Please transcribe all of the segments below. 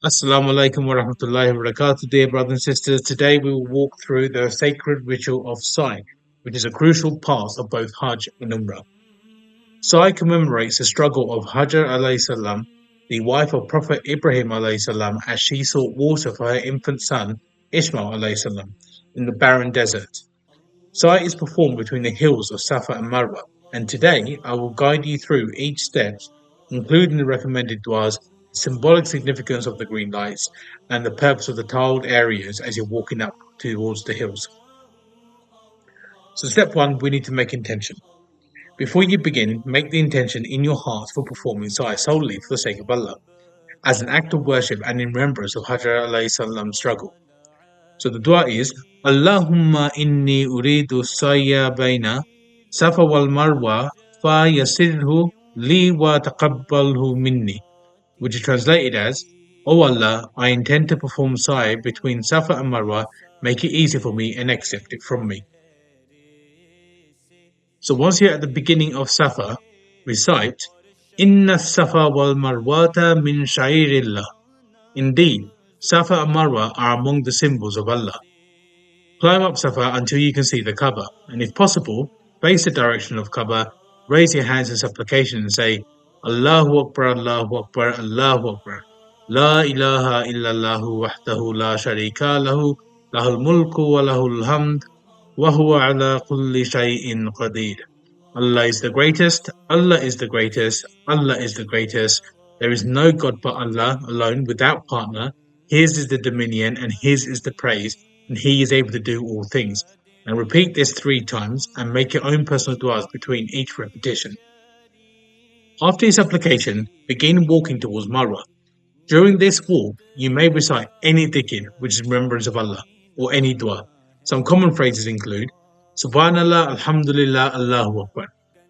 Assalamu Alaikum wa rahmatullahi wa barakatuh, dear brothers and sisters. Today we will walk through the sacred ritual of Sa'i, which is a crucial part of both Hajj and Umrah. Sa'i commemorates the struggle of Hajar alayhi salam, the wife of Prophet Ibrahim alayhi salam, as she sought water for her infant son Ismail alayhi salam in the barren desert. Sa'i is performed between the hills of Safa and Marwah, and today I will guide you through each step, including the recommended du'as, the symbolic significance of the green lights, and the purpose of the tiled areas as you're walking up towards the hills. So step one, we need to make intention. Before you begin, make the intention in your heart for performing Sa'i solely for the sake of Allah, as an act of worship and in remembrance of Hajar alayhi salam's struggle. So the dua is Allahumma inni uridu sayya baina Safa wal Marwa fa yasirhu li wa taqabbalhu minni, which is translated as, O Allah, I intend to perform Sa'i between Safa and Marwa, make it easy for me and accept it from me. So once you're at the beginning of Safa, recite Inna Safa wal Marwata min sha'irillah. Indeed, Safa and Marwa are among the symbols of Allah. Climb up Safa until you can see the Kaaba, and if possible, face the direction of Kaaba, raise your hands in supplication and say, Allahu Akbar, Allahu Akbar, Allahu Akbar. La ilaha illallahu wahdahu la sharika lahu, lahul mulku wa lahul hamd, wa huwa ala kulli shay'in qadir. Allah is the greatest, Allah is the greatest, Allah is the greatest. There is no God but Allah alone without partner. His is the dominion and His is the praise, and He is able to do all things. And repeat this 3 times and make your own personal du'as between each repetition. After your supplication, begin walking towards Marwa. During this walk, you may recite any dhikr, which is remembrance of Allah, or any dua. Some common phrases include Subhanallah, Alhamdulillah, Allahu Akbar.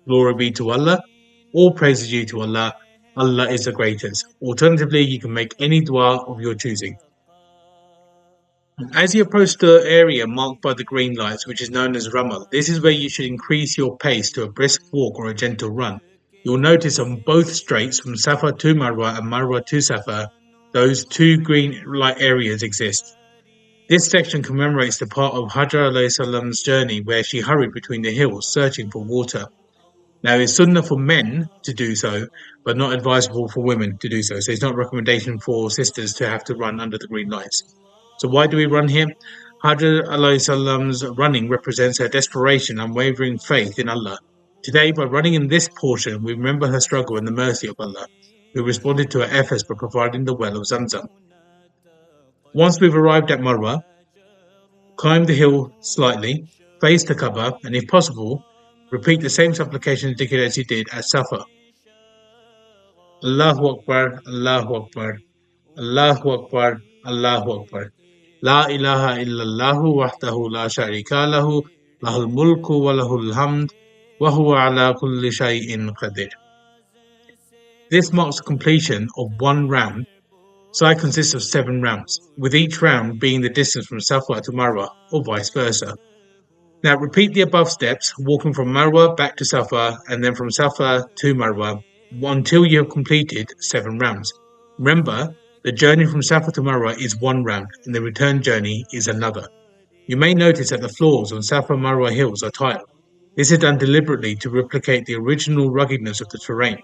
Glory be to Allah. All praise is due to Allah. Allah is the greatest. Alternatively, you can make any dua of your choosing. As you approach the area marked by the green lights, which is known as Ramal, this is where you should increase your pace to a brisk walk or a gentle run. You'll notice on both straights from Safa to Marwa and Marwa to Safa, those 2 green light areas exist. This section commemorates the part of Hajar alayhi salam's journey where she hurried between the hills searching for water. Now, it's sunnah for men to do so, but not advisable for women to do so. So it's not a recommendation for sisters to have to run under the green lights. So why do we run here? Hajar alayhi salam's running represents her desperation and unwavering faith in Allah. Today, by running in this portion, we remember her struggle and the mercy of Allah, who responded to her efforts by providing the well of Zamzam. Once we've arrived at Marwa, climb the hill slightly, face the Kaaba, and if possible, repeat the same supplication dhikr as you did at Safa. Allahu Akbar, Allahu Akbar, Allahu Akbar, Allahu Akbar. La ilaha illallahu wahdahu la sharika lahu, lahul mulku wa lahul hamd, wa huwa ala kulli shay'in qadir. This marks the completion of 1 round. Sa'i consists of 7 rounds, with each round being the distance from Safa to Marwa, or vice versa. Now repeat the above steps, walking from Marwa back to Safa, and then from Safa to Marwa, until you have completed 7 rounds. Remember, the journey from Safa to Marwa is 1 round, and the return journey is another. You may notice that the floors on Safa and Marwa hills are tiled. This is done deliberately to replicate the original ruggedness of the terrain.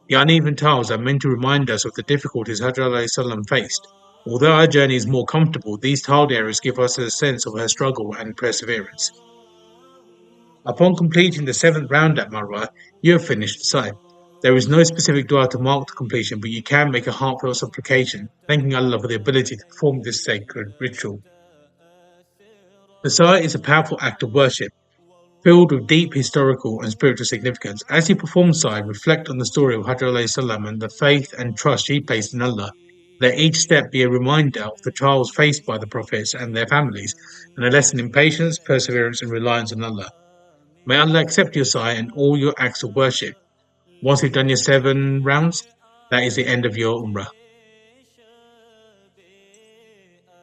The uneven tiles are meant to remind us of the difficulties Hajar alayhi salam faced. Although our journey is more comfortable, these tiled areas give us a sense of her struggle and perseverance. Upon completing the 7th round at Marwa, you have finished the Sa'i. There is no specific dua to mark the completion, but you can make a heartfelt supplication, thanking Allah for the ability to perform this sacred ritual. The Sa'i is a powerful act of worship, filled with deep historical and spiritual significance. As you perform Sa'i, reflect on the story of Hajar alayhi salam and the faith and trust she placed in Allah. Let each step be a reminder of the trials faced by the prophets and their families, and a lesson in patience, perseverance, and reliance on Allah. May Allah accept your Sa'i and all your acts of worship. Once you've done your 7 rounds, that is the end of your Umrah.